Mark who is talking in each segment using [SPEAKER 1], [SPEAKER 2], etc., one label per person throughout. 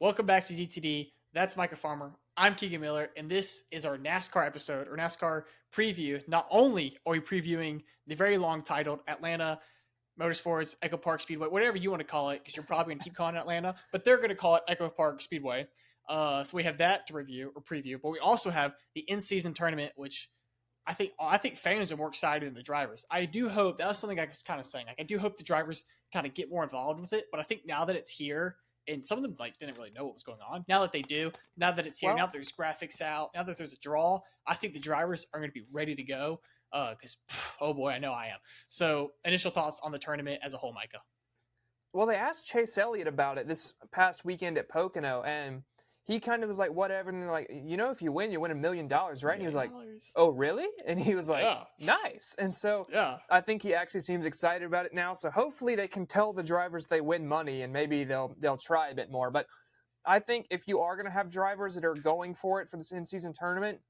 [SPEAKER 1] Welcome back to GTD. That's Micah Farmer. I'm Keegan Miller, and this is our NASCAR episode or NASCAR preview. Not only are we previewing the very long titled Atlanta Motorsports EchoPark Speedway, whatever you want to call it, because you're probably going to keep calling it Atlanta, but they're going to call it EchoPark Speedway. So we have that to review or preview, but we also have the in-season tournament, which I think fans are more excited than the drivers. I do hope that was something I was kind of saying. Like I do hope the drivers kind of get more involved with it, but I think now that it's here, and some of them didn't really know what was going on. Now that they do, now that it's here, now that there's graphics out, now that there's a draw, I think the drivers are going to be ready to go. Because oh boy, I know I am. So initial thoughts on the tournament as a whole, Micah.
[SPEAKER 2] Well, they asked Chase Elliott about it this past weekend at Pocono, and he kind of was like, whatever. And they're like, if you win, you win $1 million, right? And he was like, oh, really? And he was like, nice. And so I think he actually seems excited about it now. So hopefully they can tell the drivers they win money, and maybe they'll try a bit more. But I think if you are going to have drivers that are going for it for this in-season tournament,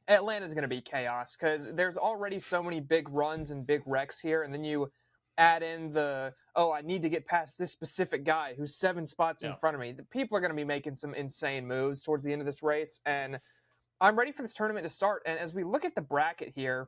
[SPEAKER 2] Atlanta's going to be chaos because there's already so many big runs and big wrecks here. And then you add in I need to get past this specific guy who's 7 spots in front of me. The people are going to be making some insane moves towards the end of this race, and I'm ready for this tournament to start. And as we look at the bracket here,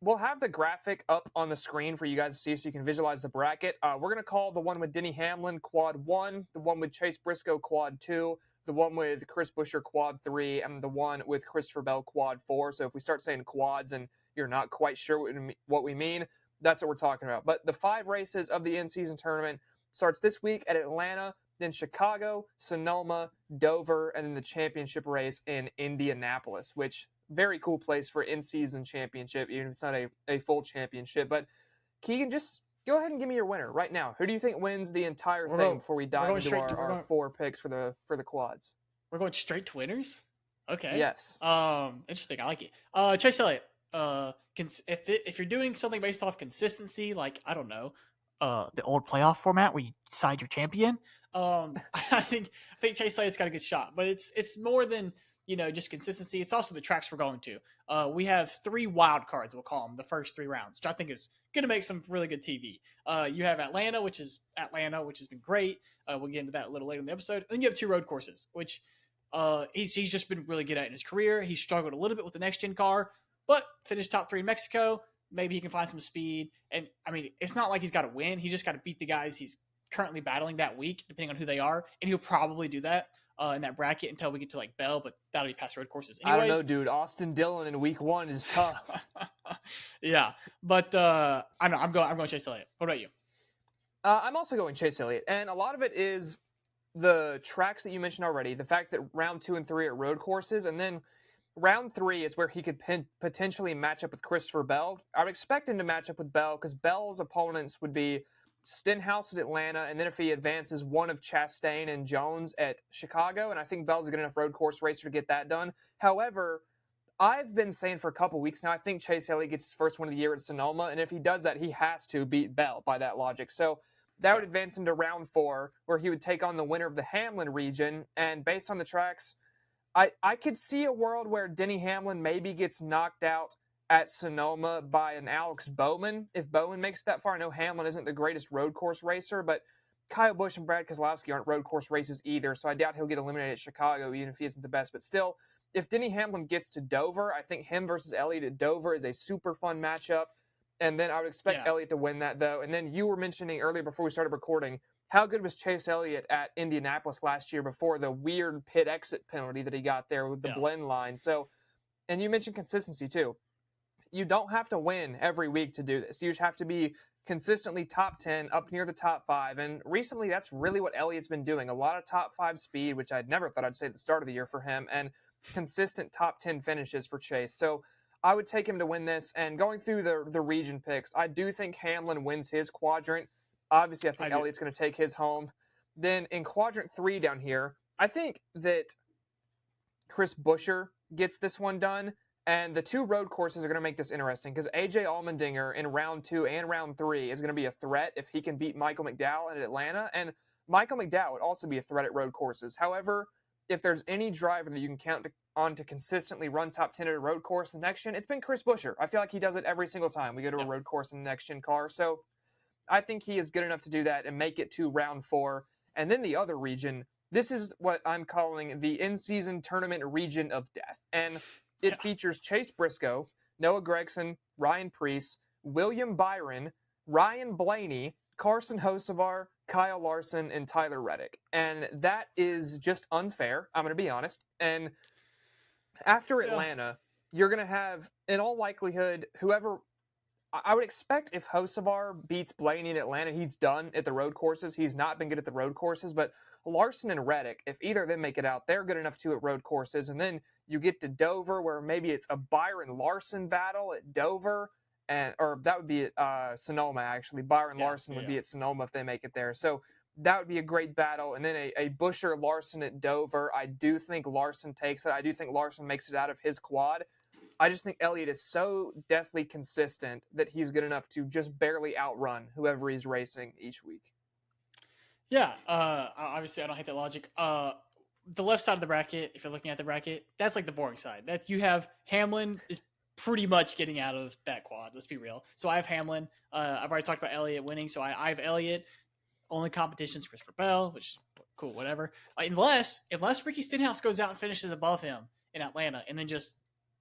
[SPEAKER 2] we'll have the graphic up on the screen for you guys to see so you can visualize the bracket. We're going to call the one with Denny Hamlin Quad 1, the one with Chase Briscoe Quad 2, the one with Chris Buescher Quad 3, and the one with Christopher Bell Quad 4. So if we start saying quads and you're not quite sure what we mean, that's what we're talking about. But the 5 races of the in-season tournament starts this week at Atlanta, then Chicago, Sonoma, Dover, and then the championship race in Indianapolis, which very cool place for in-season championship, even if it's not a full championship. But Keegan, just go ahead and give me your winner right now. Who do you think wins the entire thing before we dive into our 4 picks for the quads?
[SPEAKER 1] We're going straight to winners? Okay.
[SPEAKER 2] Yes.
[SPEAKER 1] Interesting. I like it. Chase Elliott. If you're doing something based off consistency, like I don't know, the old playoff format where you decide your champion, I think Chase Elliott's got a good shot. But it's more than just consistency. It's also the tracks we're going to. We have 3 wild cards, we'll call them, the first 3 rounds, which I think is going to make some really good TV. You have Atlanta, which has been great. We'll get into that a little later in the episode. And then you have 2 road courses, which he's just been really good at in his career. He struggled a little bit with the next gen car, but finished top 3 in Mexico. Maybe he can find some speed. And, I mean, it's not like he's got to win. He just got to beat the guys he's currently battling that week, depending on who they are. And he'll probably do that in that bracket until we get to, Bell, but that'll be past road courses. Anyways,
[SPEAKER 2] I don't know, dude. Austin Dillon in week 1 is tough.
[SPEAKER 1] Yeah, but I know. I'm going Chase Elliott. What about you?
[SPEAKER 2] I'm also going Chase Elliott. And a lot of it is the tracks that you mentioned already, the fact that round 2 and 3 are road courses, and then round 3 is where he could potentially match up with Christopher Bell. I would expect him to match up with Bell because Bell's opponents would be Stenhouse at Atlanta, and then if he advances, one of Chastain and Jones at Chicago, and I think Bell's a good enough road course racer to get that done. However, I've been saying for a couple weeks now, I think Chase Elliott gets his first win of the year at Sonoma, and if he does that, he has to beat Bell by that logic. So that would advance him to round 4, where he would take on the winner of the Hamlin region, and based on the tracks, I could see a world where Denny Hamlin maybe gets knocked out at Sonoma by an Alex Bowman. If Bowman makes it that far, I know Hamlin isn't the greatest road course racer, but Kyle Busch and Brad Keselowski aren't road course races either, so I doubt he'll get eliminated at Chicago, even if he isn't the best. But still, if Denny Hamlin gets to Dover, I think him versus Elliott at Dover is a super fun matchup, and then I would expect Elliott to win that, though. And then you were mentioning earlier before we started recording, how good was Chase Elliott at Indianapolis last year before the weird pit exit penalty that he got there with the blend line? So, and you mentioned consistency too. You don't have to win every week to do this. You just have to be consistently top 10, up near the top 5. And recently, that's really what Elliott's been doing. A lot of top 5 speed, which I'd never thought I'd say at the start of the year for him, and consistent top 10 finishes for Chase. So I would take him to win this. And going through the region picks, I do think Hamlin wins his quadrant. Obviously, I think Elliott's going to take his home. Then in quadrant 3 down here, I think that Chris Buescher gets this one done. And the 2 road courses are going to make this interesting because A.J. Allmendinger in round 2 and round 3 is going to be a threat if he can beat Michael McDowell at Atlanta. And Michael McDowell would also be a threat at road courses. However, if there's any driver that you can count on to consistently run top 10 at a road course in the next gen, it's been Chris Buescher. I feel like he does it every single time we go to a road course in the next gen car. So I think he is good enough to do that and make it to round 4. And then the other region, this is what I'm calling the in-season tournament region of death. And it features Chase Briscoe, Noah Gregson, Ryan Preece, William Byron, Ryan Blaney, Carson Hocevar, Kyle Larson, and Tyler Reddick. And that is just unfair, I'm going to be honest. And after Atlanta, you're going to have, in all likelihood, whoever... I would expect if Hocevar beats Blaney in Atlanta, he's done at the road courses. He's not been good at the road courses, but Larson and Reddick, if either of them make it out, they're good enough too at road courses. And then you get to Dover, where maybe it's a Byron Larson battle at Dover, or that would be at Sonoma, actually. Byron Larson would be at Sonoma if they make it there. So that would be a great battle. And then a Busher Larson at Dover. I do think Larson takes it. I do think Larson makes it out of his quad. I just think Elliott is so deathly consistent that he's good enough to just barely outrun whoever he's racing each week.
[SPEAKER 1] Yeah, obviously I don't hate that logic. The left side of the bracket, if you're looking at the bracket, that's like the boring side. That you have Hamlin is pretty much getting out of that quad. Let's be real. So I have Hamlin. I've already talked about Elliott winning, so I have Elliott. Only competition's Christopher Bell, which is cool, whatever. Unless Ricky Stenhouse goes out and finishes above him in Atlanta, and then just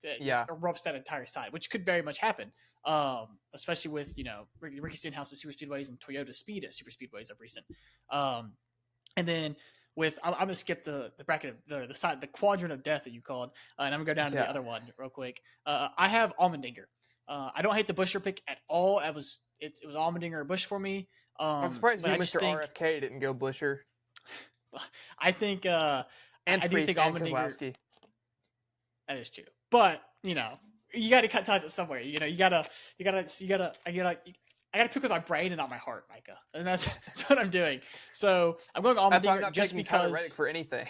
[SPEAKER 1] erupts that entire side, which could very much happen. Especially with Ricky Stenhouse at super speedways and Toyota Speed at super speedways of recent. And then with I'm gonna skip the bracket of the side, the quadrant of death that you called, and I'm gonna go down to the other one real quick. I have Allmendinger. I don't hate the Busher pick at all. It was Allmendinger or Bush for me.
[SPEAKER 2] I'm surprised you, Mr. RFK, didn't go Busher.
[SPEAKER 1] I think
[SPEAKER 2] and
[SPEAKER 1] I do think Allmendinger.
[SPEAKER 2] Kozlowski.
[SPEAKER 1] That is true. But, you got to cut ties at somewhere. I gotta pick with my brain and not my heart, Micah. And that's what I'm doing. So I'm going Allmendinger just because
[SPEAKER 2] Tyler Reddick for anything.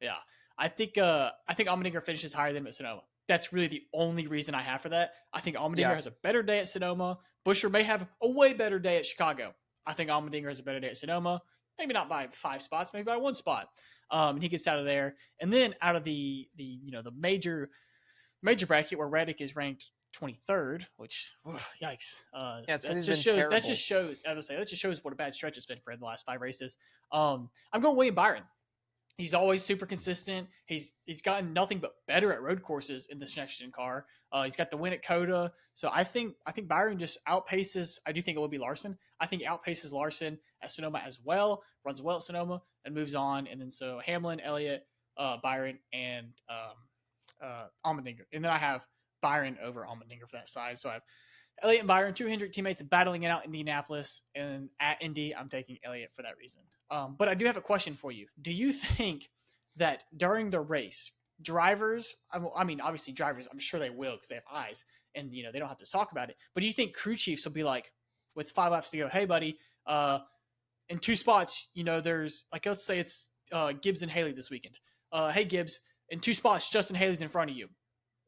[SPEAKER 1] Yeah. I think Allmendinger finishes higher than him at Sonoma. That's really the only reason I have for that. I think Allmendinger has a better day at Sonoma. Busher may have a way better day at Chicago. I think Allmendinger has a better day at Sonoma. Maybe not by 5 spots, maybe by 1 spot. And he gets out of there. And then out of the major bracket where Reddick is ranked 23rd, which yikes. That just shows what a bad stretch it's been for him the last 5 races. I'm going William Byron. He's always super consistent. He's gotten nothing but better at road courses in this next gen car. He's got the win at Coda. So I think Byron just outpaces. I do think it will be Larson. I think he outpaces Larson at Sonoma as well. Runs well at Sonoma and moves on. And then so Hamlin, Elliott, Byron, and Allmendinger. And then I have Byron over Allmendinger for that side. So I have Elliott and Byron, 200 teammates battling it out in Indianapolis. And at Indy, I'm taking Elliott for that reason. But I do have a question for you. Do you think that during the race, drivers, I mean, obviously drivers, I'm sure they will because they have eyes and, they don't have to talk about it. But do you think crew chiefs will be like, with 5 laps to go, hey, buddy, in 2 spots, there's, like, let's say it's Gibbs and Haley this weekend. Hey, Gibbs, in 2 spots, Justin Haley's in front of you.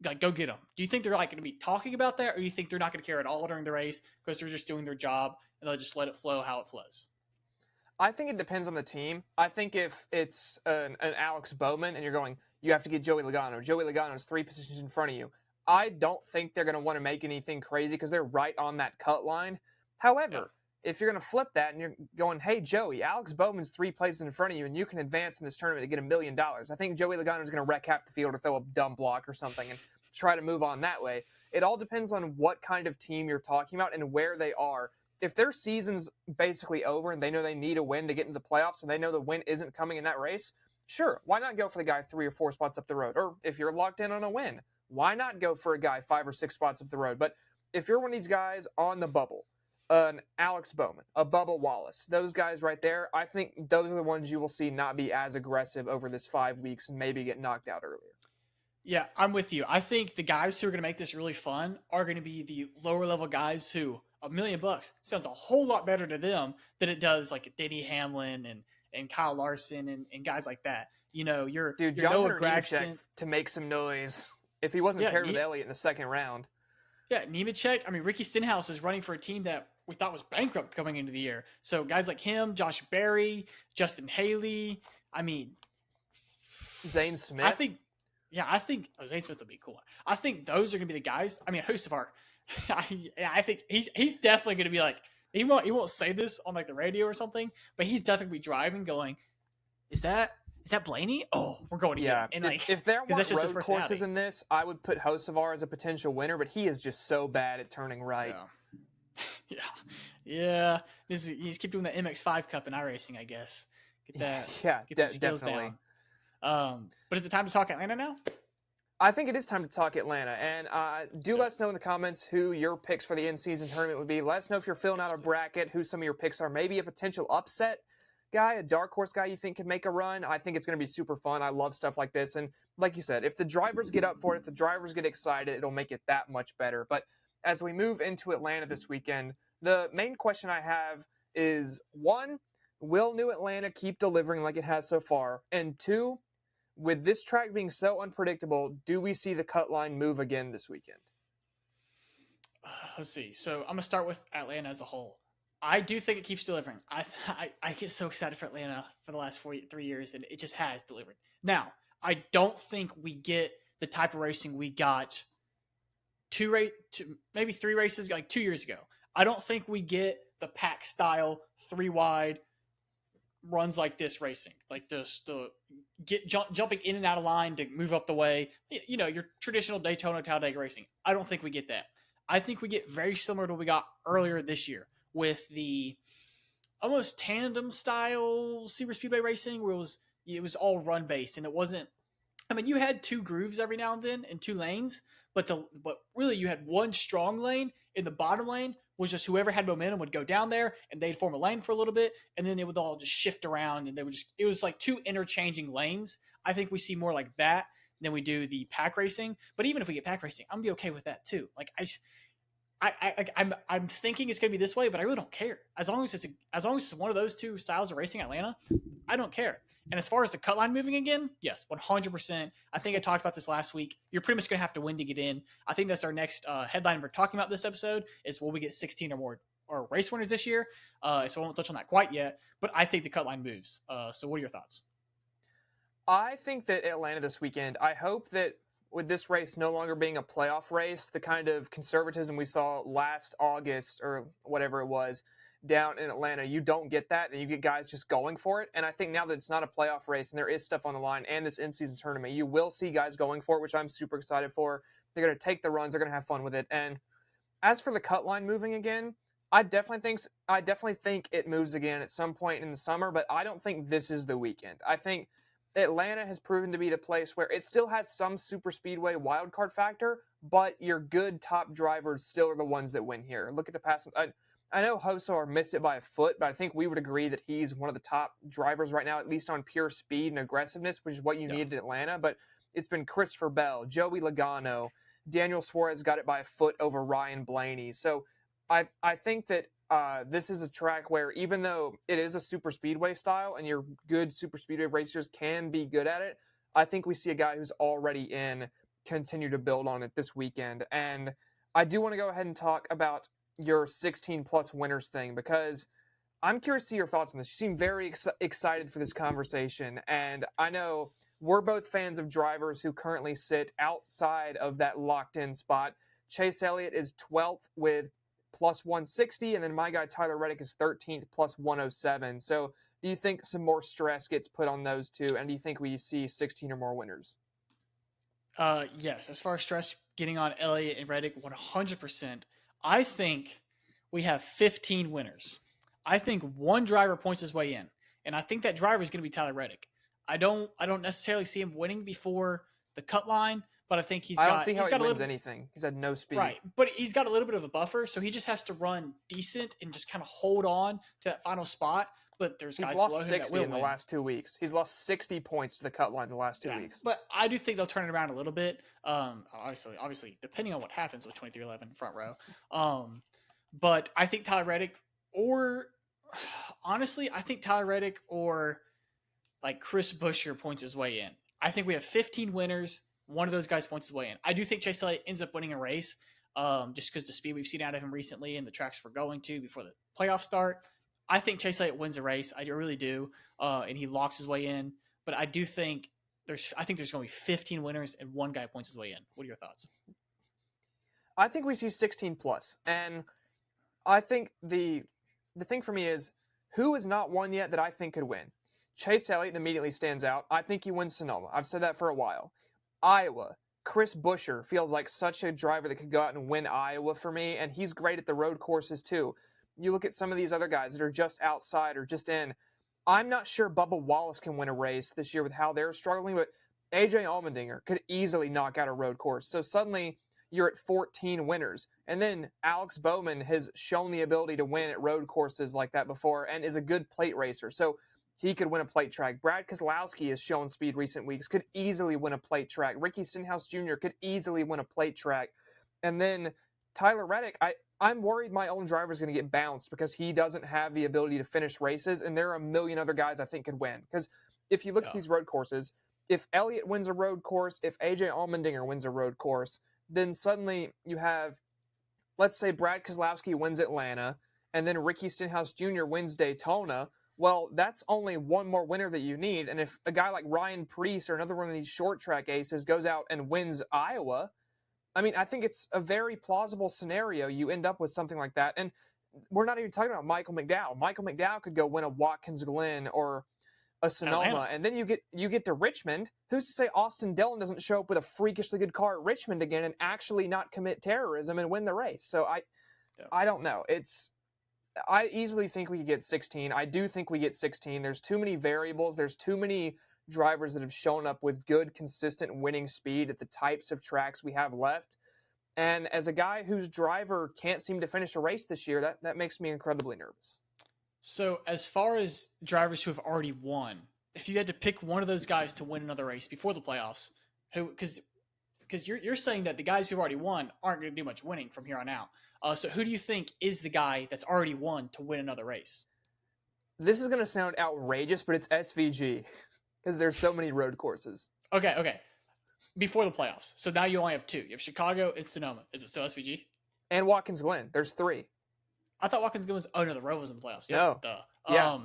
[SPEAKER 1] Like, go get them. Do you think they're, like, going to be talking about that? Or do you think they're not going to care at all during the race because they're just doing their job and they'll just let it flow how it flows?
[SPEAKER 2] I think it depends on the team. I think if it's an Alex Bowman and you're going, you have to get Joey Logano. Joey Logano is 3 positions in front of you. I don't think they're going to want to make anything crazy because they're right on that cut line. However, if you're going to flip that and you're going, hey, Joey, Alex Bowman's 3 places in front of you and you can advance in this tournament to get $1 million. I think Joey Logano is going to wreck half the field or throw a dumb block or something and try to move on that way. It all depends on what kind of team you're talking about and where they are. If their season's basically over and they know they need a win to get into the playoffs and they know the win isn't coming in that race, sure, why not go for the guy 3 or 4 spots up the road? Or if you're locked in on a win, why not go for a guy 5 or 6 spots up the road? But if you're one of these guys on the bubble, an Alex Bowman, a Bubba Wallace, those guys right there, I think those are the ones you will see not be as aggressive over this 5 weeks and maybe get knocked out earlier.
[SPEAKER 1] Yeah, I'm with you. I think the guys who are going to make this really fun are going to be the lower level guys who $1 million sounds a whole lot better to them than it does like Denny Hamlin and Kyle Larson and guys like that. Your Noah Gragson
[SPEAKER 2] to make some noise if he wasn't paired with Elliott in the second round.
[SPEAKER 1] Yeah, Nemechek. I mean, Ricky Stenhouse is running for a team that we thought was bankrupt coming into the year. So guys like him, Josh Berry, Justin Haley. I mean,
[SPEAKER 2] Zane Smith.
[SPEAKER 1] I think Zane Smith would be cool. I think those are going to be the guys. I mean, Hocevar. I think he's definitely going to be like he won't say this on like the radio or something, but he's definitely driving, going, "Is that Blaney? Oh, we're going to get him."
[SPEAKER 2] Yeah,
[SPEAKER 1] And like,
[SPEAKER 2] if there
[SPEAKER 1] because that's
[SPEAKER 2] weren't
[SPEAKER 1] just his
[SPEAKER 2] road courses
[SPEAKER 1] personality.
[SPEAKER 2] in this, I would put Hocevar as a potential winner, but he is just so bad at turning right.
[SPEAKER 1] Yeah, yeah, yeah. He's keep doing the MX5 Cup in iRacing, I guess. Get that,
[SPEAKER 2] Yeah,
[SPEAKER 1] get them skills
[SPEAKER 2] definitely.
[SPEAKER 1] down. But is it time to talk Atlanta now?
[SPEAKER 2] I think it is time to talk Atlanta, and do let us know in the comments who your picks for the in-season tournament would be. Let us know if you're filling out a bracket, who some of your picks are. Maybe a potential upset guy, a dark horse guy you think can make a run. I think it's going to be super fun. I love stuff like this, and like you said, if the drivers get up for it, if the drivers get excited, it'll make it that much better. But as we move into Atlanta this weekend, the main question I have is, one, will New Atlanta keep delivering like it has so far? And two, with this track being so unpredictable, do we see the cut line move again this weekend?
[SPEAKER 1] Let's see. So I'm gonna start with Atlanta as a whole. I do think it keeps delivering. I get so excited for Atlanta for the last 3 years, and it just has delivered. Now, I don't think we get the type of racing we got maybe 3 races like 2 years ago. I don't think we get the pack style 3 wide runs like this racing, like the jumping in and out of line to move up the way. Your traditional Daytona Talladega racing. I don't think we get that. I think we get very similar to what we got earlier this year with the almost tandem style super speedway racing, where it was all run based, and it wasn't. I mean, you had 2 grooves every now and then and 2 lanes, but really you had one strong lane. In the bottom lane was just whoever had momentum would go down there, and they'd form a lane for a little bit, and then they would all just shift around, and it was like 2 interchanging lanes. I think we see more like that than we do the pack racing. But even if we get pack racing, I'm gonna be okay with that too. Like I'm thinking it's gonna be this way, but I really don't care. As long as it's one of those 2 styles of racing, Atlanta, I don't care. And as far as the cut line moving again, yes, 100%. I think I talked about this last week. You're pretty much gonna have to win to get in. I think that's our next headline we're talking about this episode is will we get 16 or more or race winners this year? So I won't touch on that quite yet, but I think the cut line moves. So what are your thoughts?
[SPEAKER 2] I think that Atlanta this weekend, I hope that with this race no longer being a playoff race, the kind of conservatism we saw last August or whatever it was down in Atlanta, you don't get that, and you get guys just going for it. And I think now that it's not a playoff race and there is stuff on the line and this in-season tournament, you will see guys going for it, which I'm super excited for. They're going to take the runs. They're going to have fun with it. And as for the cut line moving again, I definitely think it moves again at some point in the summer, but I don't think this is the weekend. I think Atlanta has proven to be the place where it still has some super speedway wildcard factor, but your good top drivers still are the ones that win here. Look at the past. I know Hosar missed it by a foot, but I think we would agree that he's one of the top drivers right now, at least on pure speed and aggressiveness, which is what you need in Atlanta. But it's been Christopher Bell, Joey Logano, Daniel Suarez got it by a foot over Ryan Blaney. So I think that this is a track where even though it is a super speedway style and your good super speedway racers can be good at it, I think we see a guy who's already in continue to build on it this weekend. And I do want to go ahead and talk about your 16 plus winners thing because I'm curious to see your thoughts on this. You seem very excited for this conversation. And I know we're both fans of drivers who currently sit outside of that locked in spot. Chase Elliott is 12th with plus 160, and then my guy Tyler Reddick is 13th plus 107. So do you think some more stress gets put on those two, and do you think we see 16 or more winners?
[SPEAKER 1] Yes, as far as stress getting on Elliott and Reddick, 100%. I think we have 15 winners. I think one driver points his way in, and I think that driver is going to be Tyler Reddick. I don't necessarily see him winning before the cut line, but I think
[SPEAKER 2] I don't see how he wins anything. He's had no speed.
[SPEAKER 1] Right, but he's got a little bit of a buffer, so he just has to run decent and just kind of hold on to that final spot. But there's guys below him that will win.
[SPEAKER 2] He's lost 60 in the last 2 weeks. He's lost 60 points to the cut line the last 2 weeks.
[SPEAKER 1] But I do think they'll turn it around a little bit. Obviously, depending on what happens with 2311 front row. But I think Tyler Reddick, or honestly, I think Tyler Reddick or like Chris Buescher points his way in. I think we have 15 winners. One of those guys points his way in. I do think Chase Elliott ends up winning a race, just because the speed we've seen out of him recently and the tracks we're going to before the playoffs start. I think Chase Elliott wins a race. I really do, and he locks his way in. But I do think there's going to be 15 winners and one guy points his way in. What are your thoughts?
[SPEAKER 2] I think we see 16 plus, and I think the the thing for me is, who has not won yet that I think could win? Chase Elliott immediately stands out. I think he wins Sonoma. I've said that for a while. Iowa. Chris Buescher feels like such a driver that could go out and win Iowa for me, and he's great at the road courses too. You look at some of these other guys that are just outside or just in. I'm not sure Bubba Wallace can win a race this year with how they're struggling, but AJ Allmendinger could easily knock out a road course. So suddenly you're at 14 winners. And then Alex Bowman has shown the ability to win at road courses like that before and is a good plate racer. So he could win a plate track. Brad Keselowski has shown speed recent weeks, could easily win a plate track. Ricky Stenhouse Jr. could easily win a plate track. And then Tyler Reddick, I'm worried my own driver is going to get bounced because he doesn't have the ability to finish races, and there are a million other guys I think could win. Because if you look at these road courses, if Elliott wins a road course, if AJ Allmendinger wins a road course, then suddenly you have, let's say Brad Keselowski wins Atlanta, and then Ricky Stenhouse Jr. wins Daytona. Well, that's only one more winner that you need. And if a guy like Ryan Preece or another one of these short track aces goes out and wins Iowa, I mean, I think it's a very plausible scenario. You end up with something like that. And we're not even talking about Michael McDowell. Michael McDowell could go win a Watkins Glen or a Sonoma.
[SPEAKER 1] Atlanta.
[SPEAKER 2] And then you get to Richmond. Who's to say Austin Dillon doesn't show up with a freakishly good car at Richmond again and actually not commit terrorism and win the race? So I don't know. I easily think we could get 16. I do think we get 16. There's too many variables. There's too many drivers that have shown up with good, consistent winning speed at the types of tracks we have left. And as a guy whose driver can't seem to finish a race this year, that makes me incredibly nervous.
[SPEAKER 1] So as far as drivers who have already won, if you had to pick one of those guys to win another race before the playoffs, because you're saying that the guys who've already won aren't going to do much winning from here on out. So who do you think is the guy that's already won to win another race?
[SPEAKER 2] This is going to sound outrageous, but it's SVG because there's so many road courses.
[SPEAKER 1] Okay. Before the playoffs. So now you only have two. You have Chicago and Sonoma. Is it still SVG?
[SPEAKER 2] And Watkins Glen. There's 3.
[SPEAKER 1] I thought Watkins Glen was... Oh, no, the Roe was in the playoffs.
[SPEAKER 2] No.
[SPEAKER 1] Yeah.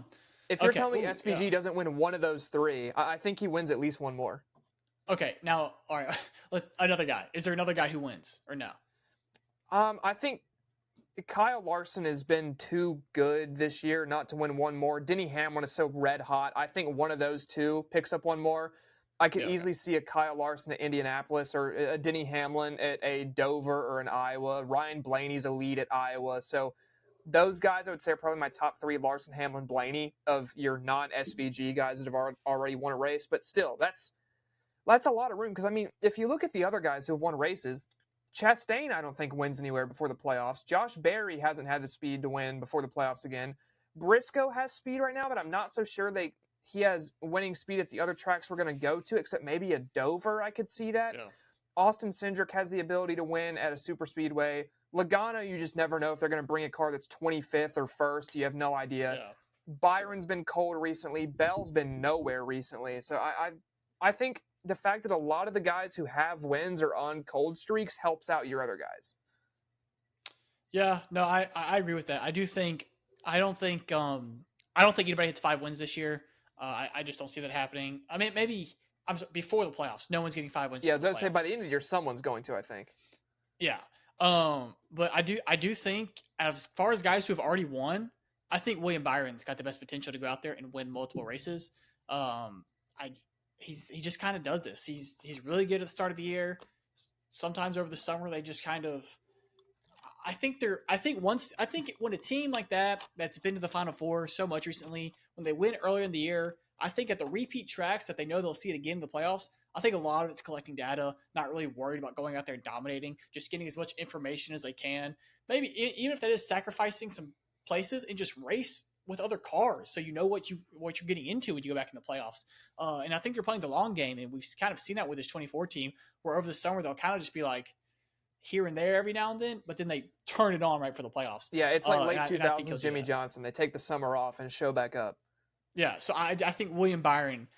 [SPEAKER 2] If you're telling me SVG doesn't win one of those 3, I think he wins at least one more.
[SPEAKER 1] Okay, now, all right. Another guy. Is there another guy who wins or no?
[SPEAKER 2] I think Kyle Larson has been too good this year not to win one more. Denny Hamlin is so red hot. I think one of those two picks up one more. I could easily see a Kyle Larson at Indianapolis or a Denny Hamlin at a Dover or an Iowa. Ryan Blaney's a lead at Iowa. So those guys I would say are probably my top 3, Larson, Hamlin, Blaney, of your non-SVG guys that have already won a race. But still, that's a lot of room because, I mean, if you look at the other guys who have won races, Chastain, I don't think, wins anywhere before the playoffs. Josh Berry hasn't had the speed to win before the playoffs again. Briscoe has speed right now, but I'm not so sure he has winning speed at the other tracks we're going to go to, except maybe a Dover, I could see that. Yeah. Austin Cindric has the ability to win at a super speedway. Logano, you just never know if they're going to bring a car that's 25th or 1st. You have no idea. Yeah. Byron's been cold recently. Bell's been nowhere recently. So I think the fact that a lot of the guys who have wins are on cold streaks helps out your other guys.
[SPEAKER 1] Yeah, no, I agree with that. I don't think anybody hits 5 wins this year. I just don't see that happening. I mean, maybe before the playoffs, no one's getting 5 wins.
[SPEAKER 2] Yeah, I was going to say by the end of the year, someone's going to, I think.
[SPEAKER 1] Yeah. But I do think as far as guys who have already won, I think William Byron's got the best potential to go out there and win multiple races. He just kind of does this. He's really good at the start of the year. Sometimes over the summer they just kind of. I think when a team like that's been to the Final Four so much recently, when they win earlier in the year, I think at the repeat tracks that they know they'll see it again in the playoffs, I think a lot of it's collecting data, not really worried about going out there and dominating, just getting as much information as they can. Maybe even if that is sacrificing some places and just race with other cars so you know what you're getting into when you go back in the playoffs. And I think you're playing the long game, and we've kind of seen that with this 24 team, where over the summer they'll kind of just be like here and there every now and then, but then they turn it on right for the playoffs.
[SPEAKER 2] Yeah, it's like late 2000s Jimmy Johnson. They take the summer off and show back up.
[SPEAKER 1] Yeah, so I think William Byron,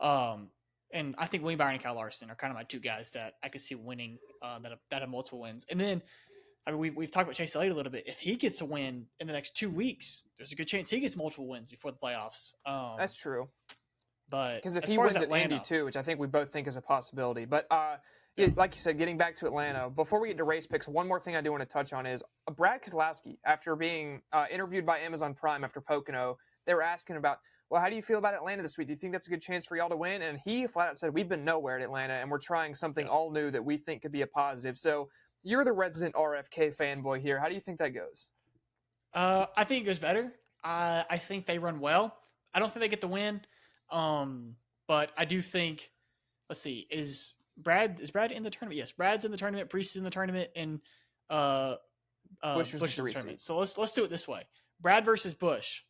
[SPEAKER 1] and I think William Byron and Kyle Larson are kind of my 2 guys that I could see winning that have multiple wins. And then, I mean, we've talked about Chase Elliott a little bit. If he gets a win in the next 2 weeks, there's a good chance he gets multiple wins before the playoffs.
[SPEAKER 2] That's true.
[SPEAKER 1] But
[SPEAKER 2] because if he wins at Indy too, which I think we both think is a possibility. But
[SPEAKER 1] Yeah.
[SPEAKER 2] like you said, getting back to Atlanta, before we get to race picks, one more thing I do want to touch on is Brad Keselowski. After being interviewed by Amazon Prime after Pocono, they were asking about, well, how do you feel about Atlanta this week? Do you think that's a good chance for y'all to win? And he flat out said, we've been nowhere at Atlanta, and we're trying something all new that we think could be a positive. So you're the resident RFK fanboy here. How do you think that goes?
[SPEAKER 1] I think it goes better. I think they run well. I don't think they get the win, but I do think. Let's see, is Brad in the tournament? Yes, Brad's in the tournament. Priest is in the tournament, and Bush is in the tournament. So let's do it this way: Brad versus Bush.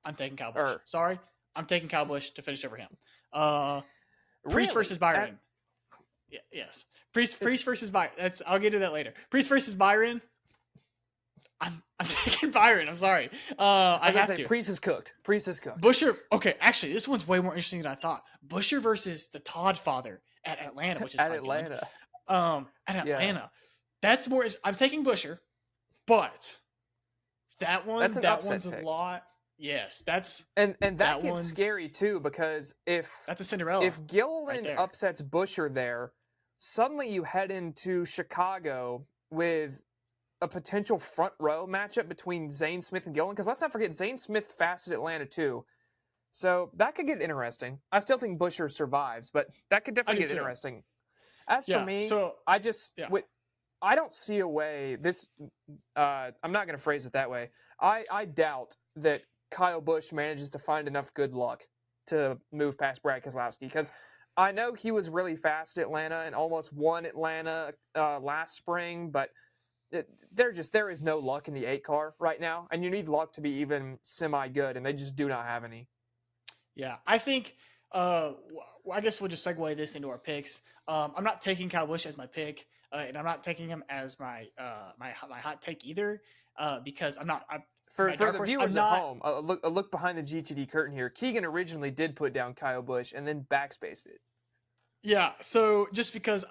[SPEAKER 1] I'm taking Kyle Busch. Sorry, I'm taking Kyle Busch to finish over him. Priest versus Byron. Yes. Priest versus Byron. I'll get to that later. Priest versus Byron. I'm taking Byron. I'm sorry. I have to.
[SPEAKER 2] Priest is cooked.
[SPEAKER 1] Buescher. Okay, actually, this one's way more interesting than I thought. Buescher versus the Todd father at Atlanta, which is
[SPEAKER 2] at Atlanta.
[SPEAKER 1] At Atlanta. Yeah. That's more. I'm taking Buescher, but that one's a lot. Yes,
[SPEAKER 2] and that gets scary too, because
[SPEAKER 1] that's a Cinderella.
[SPEAKER 2] If Gilliland upsets Buescher there, suddenly you head into Chicago with a potential front row matchup between Zane Smith and Gilliland, because let's not forget Zane Smith fasted Atlanta too, so that could get interesting. I still think Buescher survives, but that could definitely get interesting. As for me, I don't see a way. I'm not going to phrase it that way. I doubt that Kyle Busch manages to find enough good luck to move past Brad Keselowski, because I know he was really fast at Atlanta and almost won Atlanta last spring, but there is no luck in the 8 car right now, and you need luck to be even semi-good, and they just do not have any.
[SPEAKER 1] Yeah, I think I guess we'll just segue this into our picks. I'm not taking Kyle Busch as my pick, and I'm not taking him as my hot take either, because I'm not.
[SPEAKER 2] For the viewers at home, a look behind the GTD curtain here. Keegan originally did put down Kyle Busch and then backspaced it.
[SPEAKER 1] Yeah, so just because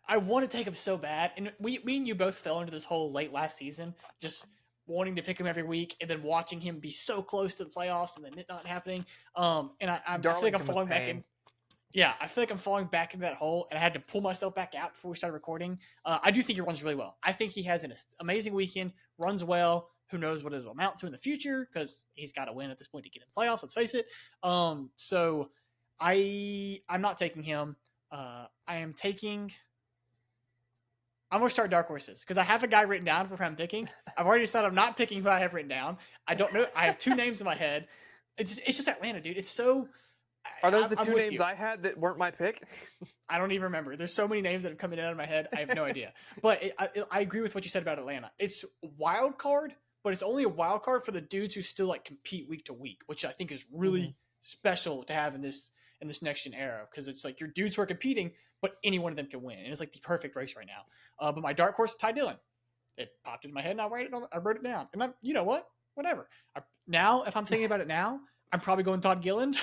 [SPEAKER 1] I want to take him so bad, and me and you both fell into this hole late last season, just wanting to pick him every week, and then watching him be so close to the playoffs, and then it not happening. And I feel like I'm falling back in. Yeah, I feel like I'm falling back into that hole, and I had to pull myself back out before we started recording. I do think he runs really well. I think he has an amazing weekend, runs well. Who knows what it'll amount to in the future, because he's got to win at this point to get in the playoffs, let's face it. So I'm not taking him. I'm going to start dark horses, because I have a guy written down for who I'm picking. I've already decided I'm not picking who I have written down. I don't know. I have 2 names in my head. It's just Atlanta, dude. It's so...
[SPEAKER 2] Are those the 2 names I had that weren't my pick?
[SPEAKER 1] I don't even remember. There's so many names that have come in and out of my head. I have no idea. But I agree with what you said about Atlanta. It's wild card, but it's only a wild card for the dudes who still like compete week to week, which I think is really special to have in this next gen era, because it's like your dudes who are competing, but any one of them can win, and it's like the perfect race right now. But my dark horse is Ty Dillon. It popped into my head, and I wrote it down, and you know what? Whatever. Now, if I'm thinking about it now, I'm probably going Todd Gilliland,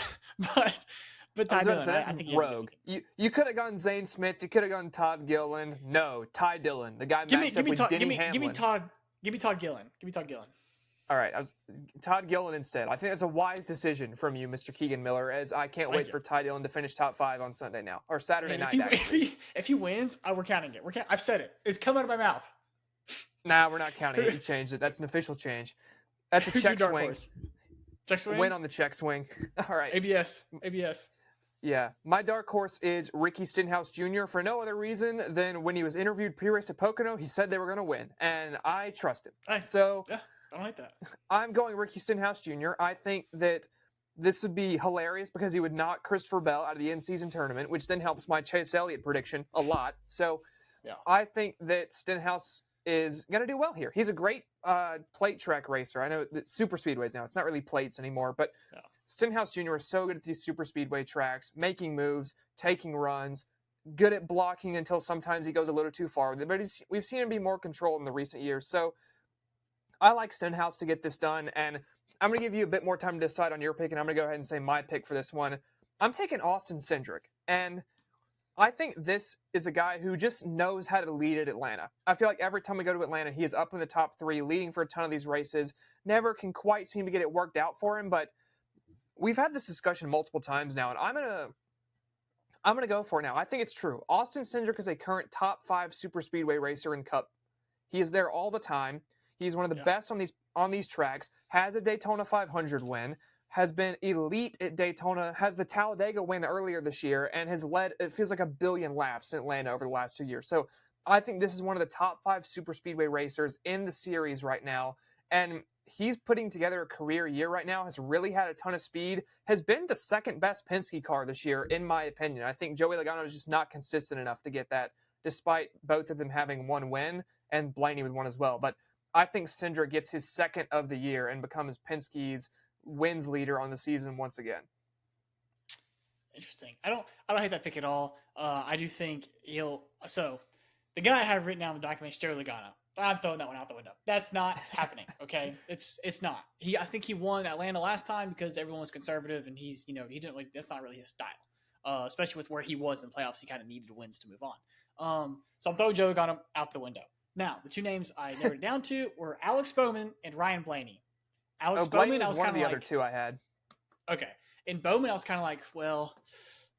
[SPEAKER 1] but Ty Dillon.
[SPEAKER 2] I think rogue. You could have gone Zane Smith. You could have gone Todd Gilliland. No, Ty Dillon, the guy matched up with Denny Hamlin. Give me Todd Gilliland. All right, Todd Gilliland instead. I think that's a wise decision from you, Mr. Keegan Miller, as I can't wait for Ty Dillon to finish top 5 on Sunday now, or Saturday night.
[SPEAKER 1] If he wins, we're counting it. I've said it. It's come out of my mouth.
[SPEAKER 2] Nah, we're not counting it. You changed it. That's an official change. That's a check swing.
[SPEAKER 1] Check swing?
[SPEAKER 2] Win on the check swing. All right.
[SPEAKER 1] ABS.
[SPEAKER 2] Yeah. My dark horse is Ricky Stenhouse Jr. for no other reason than when he was interviewed pre-race at Pocono, he said they were going to win, and I trust him.
[SPEAKER 1] Yeah, I don't like that.
[SPEAKER 2] I'm going Ricky Stenhouse Jr. I think that this would be hilarious, because he would knock Christopher Bell out of the in-season tournament, which then helps my Chase Elliott prediction a lot. So I think that Stenhouse is going to do well here. He's a great plate track racer. I know that super speedways now, it's not really plates anymore, but Stenhouse Jr. is so good at these super speedway tracks, making moves, taking runs, good at blocking until sometimes he goes a little too far. But we've seen him be more controlled in the recent years. So I like Stenhouse to get this done, and I'm going to give you a bit more time to decide on your pick, and I'm going to go ahead and say my pick for this one. I'm taking Austin Cindric, and I think this is a guy who just knows how to lead at Atlanta. I feel like every time we go to Atlanta, he is up in the top 3, leading for a ton of these races. Never can quite seem to get it worked out for him, but we've had this discussion multiple times now, and I'm going to go for it now. I think it's true. Austin Cindric is a current top 5 super speedway racer in Cup. He is there all the time. He's one of the best on these tracks. Has a Daytona 500 win. Has been elite at Daytona. Has the Talladega win earlier this year, and has led, it feels like, 1 billion laps in Atlanta over the last 2 years. So I think this is one of the top 5 super speedway racers in the series right now. And he's putting together a career year right now, has really had a ton of speed, has been the second best Penske car this year, in my opinion. I think Joey Logano is just not consistent enough to get that, despite both of them having 1 win and Blaney with 1 as well. But I think Cindric gets his second of the year and becomes Penske's wins leader on the season once again.
[SPEAKER 1] Interesting. I don't hate that pick at all. I do think so the guy I have written down in the document is Joey Logano. I'm throwing that one out the window. That's not happening. Okay, it's not. I think he won Atlanta last time because everyone was conservative, and he's he didn't like. That's not really his style. Especially with where he was in the playoffs, he kind of needed wins to move on. So I'm throwing Joe Logano out the window. Now the 2 names I narrowed it down to were Alex Bowman and Ryan Blaney.
[SPEAKER 2] Blaney was one of the other 2 I had.
[SPEAKER 1] Okay, in Bowman I was kind of like, well,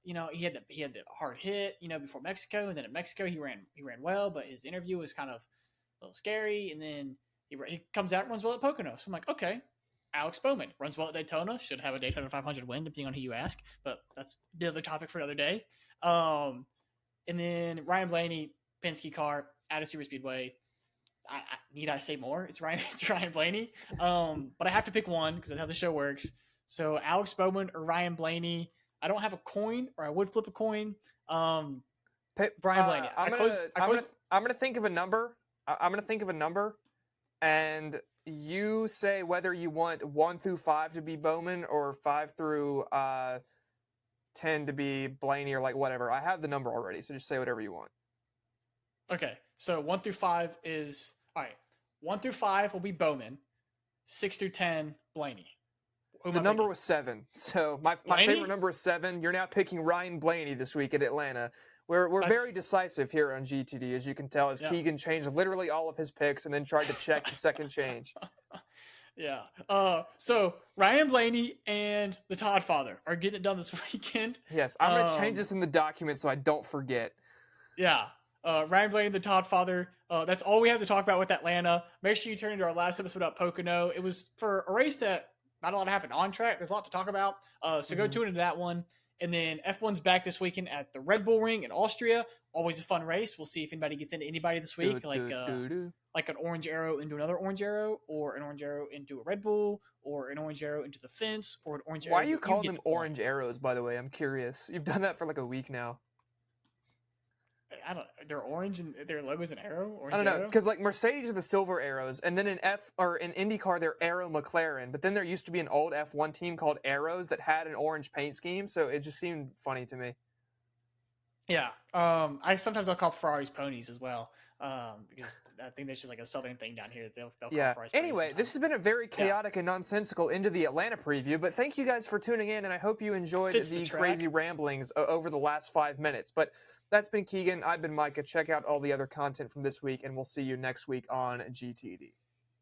[SPEAKER 1] he had the hard hit, before Mexico, and then in Mexico he ran well, but his interview was kind of a little scary, and then he comes out and runs well at Pocono. So I'm like, okay, Alex Bowman runs well at Daytona, should have a Daytona 500 win, depending on who you ask, but that's the other topic for another day. And then Ryan Blaney, Penske car at a super speedway. Need I say more? It's Ryan Blaney. But I have to pick one because that's how the show works. So Alex Bowman or Ryan Blaney. I don't have a coin, or I would flip a coin. Brian Blaney.
[SPEAKER 2] I'm gonna think of a number. I'm gonna think of a number, and you say whether you want 1 through 5 to be Bowman or 5 through 10 to be Blaney, or like whatever. I have the number already, so just say whatever you want.
[SPEAKER 1] Okay, so 1 through 5 is all right. 1 through 5 will be Bowman. 6 through 10, Blaney.
[SPEAKER 2] The number was 7, so my favorite number is 7. You're now picking Ryan Blaney this week at Atlanta. We're very decisive here on GTD, as you can tell, as Keegan changed literally all of his picks and then tried to check the second change.
[SPEAKER 1] Yeah. So Ryan Blaney and the Todd father are getting it done this weekend.
[SPEAKER 2] Yes, I'm going to change this in the document so I don't forget.
[SPEAKER 1] Yeah. Ryan Blaney and the Todd father. That's all we have to talk about with Atlanta. Make sure you turn into our last episode about Pocono. It was for a race that not a lot happened on track. There's a lot to talk about. So go tune into that one. And then F1's back this weekend at the Red Bull Ring in Austria. Always a fun race. We'll see if anybody gets into anybody this week, like an orange arrow into another orange arrow, or an orange arrow into a Red Bull, or an orange arrow into the fence, or an orange arrow.
[SPEAKER 2] Why are you calling them orange arrows, by the way? I'm curious. You've done that for like a week now.
[SPEAKER 1] I don't. They're orange and their logo's an arrow. Orange
[SPEAKER 2] I don't know, because like Mercedes are the silver arrows, and then in IndyCar they're Arrow McLaren. But then there used to be an old F1 team called Arrows that had an orange paint scheme, so it just seemed funny to me.
[SPEAKER 1] Yeah. Sometimes I'll call Ferraris ponies as well, because I think that's just like a southern thing down here. They'll call Ferraris
[SPEAKER 2] anyway,
[SPEAKER 1] ponies
[SPEAKER 2] this has been a very chaotic and nonsensical into the Atlanta preview, but thank you guys for tuning in, and I hope you enjoyed the crazy ramblings over the last 5 minutes. But that's been Keegan. I've been Micah. Check out all the other content from this week, and we'll see you next week on GTD.